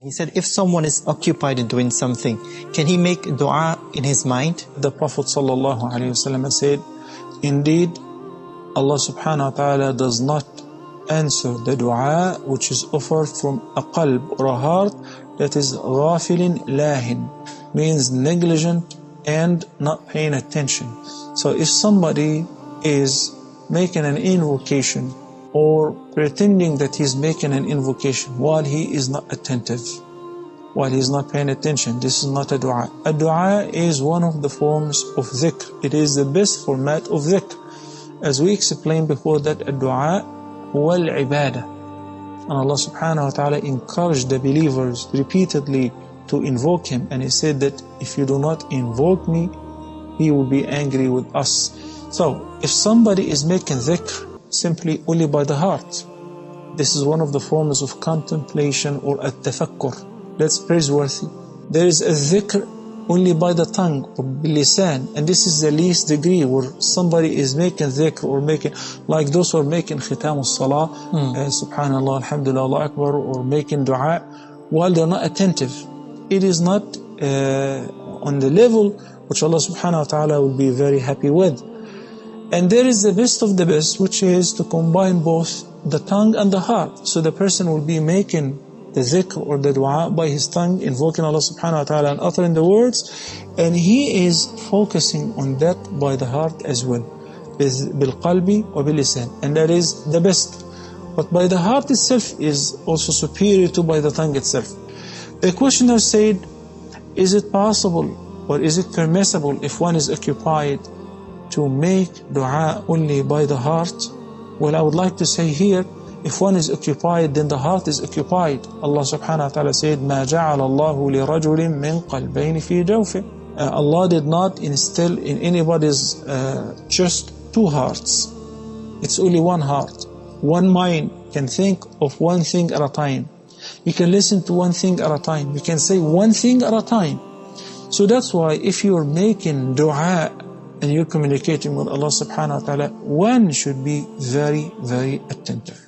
He said, if someone is occupied in doing something, can he make dua in his mind? The Prophet ﷺ said, indeed, Allah subhanahu wa ta'ala does not answer the dua which is offered from a qalb or a heart that is ghafilin lahin, means negligent and not paying attention. So if somebody is making an invocation or pretending that he's making an invocation while he is not attentive, while he is not paying attention, this is not a dua. A dua is one of the forms of dhikr. It is the best format of dhikr. As we explained before, that a dua wal ibadah. And Allah subhanahu wa ta'ala encouraged the believers repeatedly to invoke Him. And He said that if you do not invoke me, He will be angry with us. So, if somebody is making dhikr simply only by the heart, this is one of the forms of contemplation or at-tafakkur. That's praiseworthy. There is a dhikr only by the tongue or bilisan, and this is the least degree where somebody is making dhikr or making, like those who are making khitam as-salah, subhanallah, alhamdulillah, Allah akbar, or making dua while they're not attentive. It is not on the level which Allah subhanahu wa ta'ala will be very happy with. And there is the best of the best, which is to combine both the tongue and the heart. So the person will be making the dhikr or the dua by his tongue, invoking Allah subhanahu wa ta'ala and uttering the words, and he is focusing on that by the heart as well, bil-qalbi wa bil-lisan, and that is the best. But by the heart itself is also superior to by the tongue itself. The questioner said, is it possible or is it permissible if one is occupied to make dua only by the heart? Well, I would like to say here, if one is occupied, then the heart is occupied. Allah subhanahu wa ta'ala said, مَا جَعَلَ اللَّهُ لِرَجُلٍ مِّن قَلْبَيْنِ فِي جَوْفِهِ. Allah did not instill in anybody's just two hearts. It's only one heart. One mind can think of one thing at a time. You can listen to one thing at a time. You can say one thing at a time. So that's why if you're making dua and you're communicating with Allah subhanahu wa ta'ala, one should be very, very attentive.